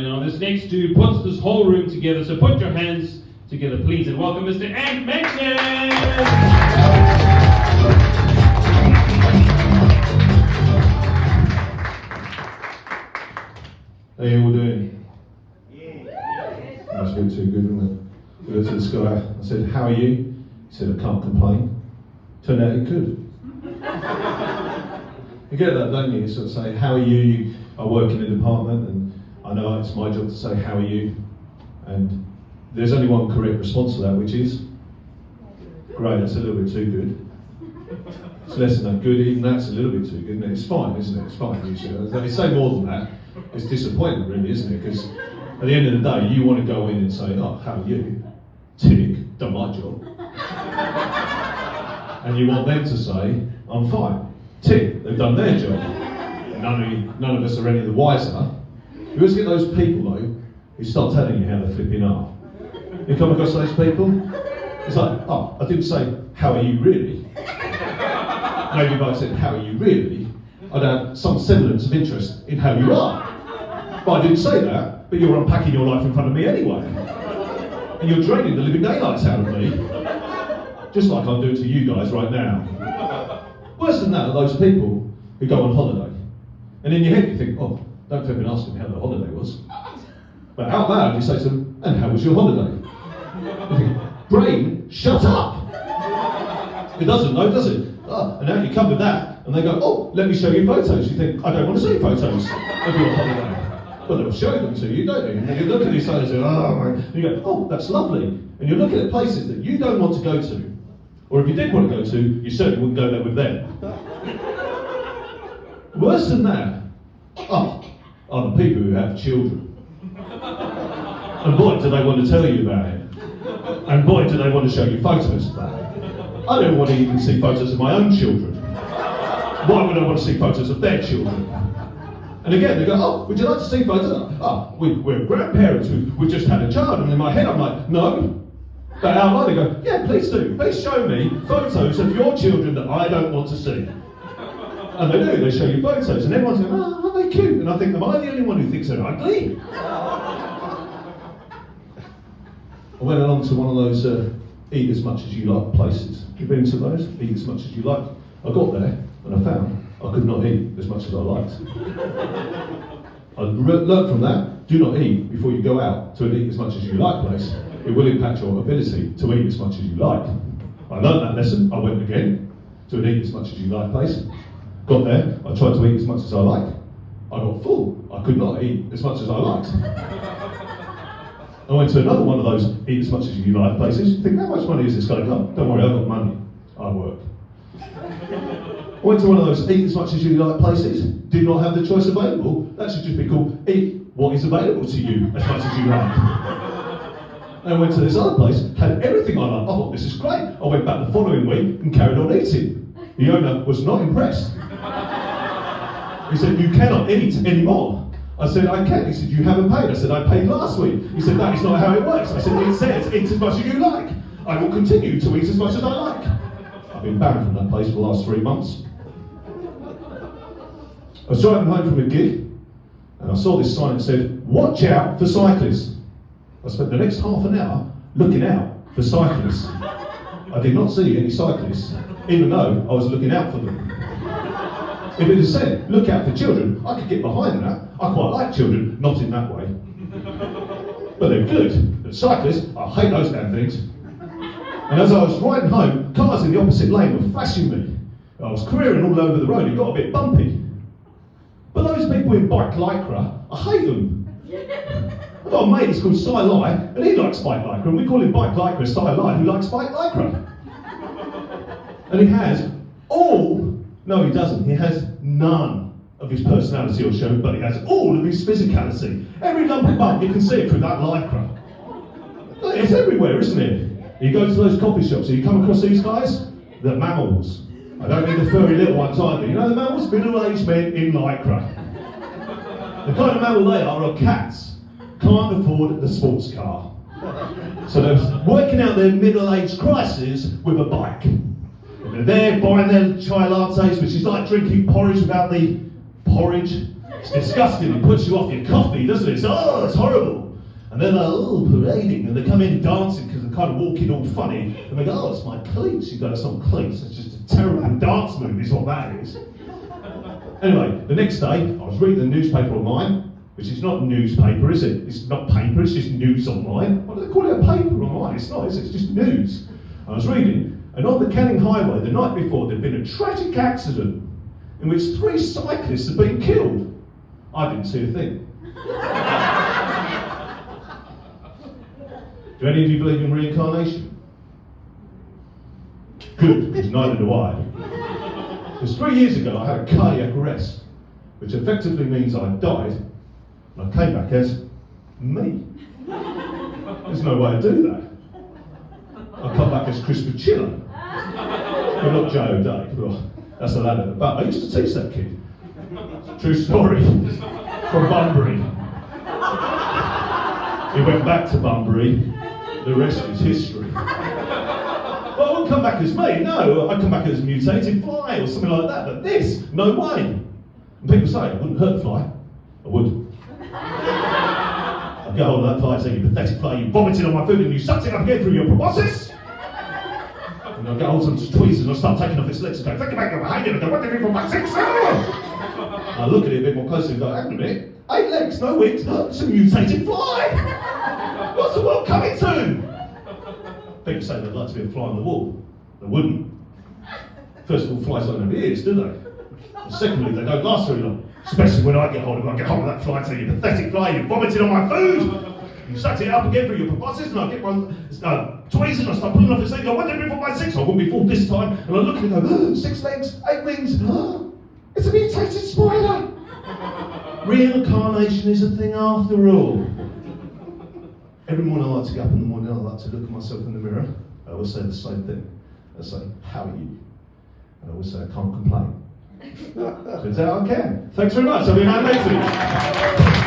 Now, this next dude puts this whole room together, so put your hands together, please, and welcome Mr. Ant Maxson! How you all doing? That's a bit too good, isn't it? I looked at this guy, I said, how are you? He said, I can't complain. Turned out he could. You get that, don't you? You sort of say, how are you? I work in a department and I know it's my job to say, how are you? And there's only one correct response to that, which is, great, that's a little bit too good. It's less than that good, even that's a little bit too good, isn't it? It's fine, isn't it? It's fine, usually. They say more than that. It's disappointing, really, isn't it? Because at the end of the day, you want to go in and say, oh, how are you? Tick, done my job. And you want them to say, I'm fine. Tick, they've done their job. None of us are any the wiser. You always get those people, though, who start telling you how they're flipping up. You come across those people? It's like, oh, I didn't say, how are you really? Maybe if I said, how are you really? I'd have some semblance of interest in how you are. But I didn't say that, but you're unpacking your life in front of me anyway. And you're draining the living daylights out of me. Just like I'm doing to you guys right now. Worse than that are those people who go on holiday. And in your head you think, oh, don't flip and ask them how their holiday was. But out loud you say to them, and how was your holiday? You think, brain, shut up! It doesn't know, does it? Oh, and now you come with that, and they go, oh, let me show you photos. You think, I don't want to see photos of your holiday. Well, they'll show them to you, don't they? And you look at these photos and, and you go, oh, that's lovely. And you're looking at places that you don't want to go to. Or if you did want to go to, you certainly wouldn't go there with them. Worse than that are the people who have children. And boy, do they want to tell you about it. And boy, do they want to show you photos about it. I don't want to even see photos of my own children. Why would I want to see photos of their children? And again, they go, oh, would you like to see photos? Oh, we're grandparents, we've just had a child. And in my head, I'm like, no. But out loud, they go, yeah, please do. Please show me photos of your children that I don't want to see. And they do, they show you photos. And everyone's going, oh, aren't they cute? And I think, am I the only one who thinks they're ugly? I went along to one of those eat as much as you like places. You've been to those? Eat as much as you like. I got there and I found I could not eat as much as I liked. I learned from that, do not eat before you go out to an eat as much as you like place. It will impact your ability to eat as much as you like. I learned that lesson, I went again to an eat as much as you like place. Got there, I tried to eat as much as I liked. I got full, I could not eat as much as I liked. I went to another one of those eat as much as you like places. You think, how much money has this guy got? Don't worry, I've got money. I work. I went to one of those eat as much as you like places. Did not have the choice available. That should just be called eat what is available to you as much as you like. And I went to this other place, had everything I liked. I thought, this is great. I went back the following week and carried on eating. The owner was not impressed. He said, you cannot eat anymore. I said, I can. He said, you haven't paid. I said, I paid last week. He said, that is not how it works. I said, it says, eat as much as you like. I will continue to eat as much as I like. I've been banned from that place for the last 3 months. I was driving home from a gig, and I saw this sign that said, watch out for cyclists. I spent the next half an hour looking out for cyclists. I did not see any cyclists, even though I was looking out for them. If it had said, look out for children, I could get behind that. I quite like children, not in that way. But they're good. But cyclists, I hate those damn things. And as I was riding home, cars in the opposite lane were flashing me. I was careering all over the road, it got a bit bumpy. But those people in bike lycra, I hate them. I've got a mate, he's called Si Lai, and he likes bike lycra, and we call him bike lycra Si Lai, who likes bike lycra. And he has no he doesn't, he has none of his personality or show, but he has all of his physicality. Every lump and bump, you can see it through that lycra. It's everywhere, isn't it? You go to those coffee shops and you come across these guys, they're mammals. I don't mean the furry little ones either. You know the mammals? Middle-aged men in lycra. The kind of mammal they are cats. Can't afford the sports car. So they're working out their middle-aged crisis with a bike. And they're there buying their chai lattes, which is like drinking porridge without the porridge. It's disgusting. It puts you off your coffee, doesn't it? It's horrible. And then they're parading, and they come in dancing because they're kind of walking all funny. And they go, it's my cleats. You go, it's not cleats. It's just a terrible dance move is what that is. Anyway, the next day, I was reading the newspaper online, which is not newspaper, is it? It's not paper, it's just news online. Why do they call it a paper online? It's not, it's just news. I was reading, and on the Canning Highway the night before, there'd been a tragic accident in which 3 cyclists had been killed. I didn't see a thing. Do any of you believe in reincarnation? Good, because neither do I. Because 3 years ago I had a cardiac arrest, which effectively means I died, and I came back as me. There's no way to do that. I come back as Chris Pachillo. But not Joe O'Day. Well, that's a lad at the back. I used to teach that kid. True story. From Bunbury. He went back to Bunbury. The rest is history. Well, I wouldn't come back as me, no. I'd come back as a mutated fly or something like that. But this, no way. And people say, I wouldn't hurt the fly. I would. I'd get hold of that fly and say, you pathetic fly, you vomited on my food and you sucked it up again through your proboscis. And I'd get hold of some tweezers and I'd start taking off its legs and go, think about your behaviour. And go, what did you do for my 6 I look at it a bit more closely and go, hang on a minute. 8 legs, no wings, it's a mutated fly. What's the world coming to? People say they'd like to be a fly on the wall. They wouldn't. First of all, flies don't have ears, do they? And secondly, they don't last very long. Especially when I get hold of them. I get hold of that fly and say, you pathetic fly, you vomited on my food. You sucked it up again through your proboscis, and I get one tweezers and I start pulling off his leg. I went every 4 by 6. I wouldn't be fooled this time. And I look at it and go, 6 legs, 8 wings. It's a mutated spider. Reincarnation is a thing after all. Every morning I like to get up in the morning, I like to look at myself in the mirror. I always say the same thing. I say, how are you? And I always say, I can't complain. Turns out I can. Thanks very much. I'll be my next week.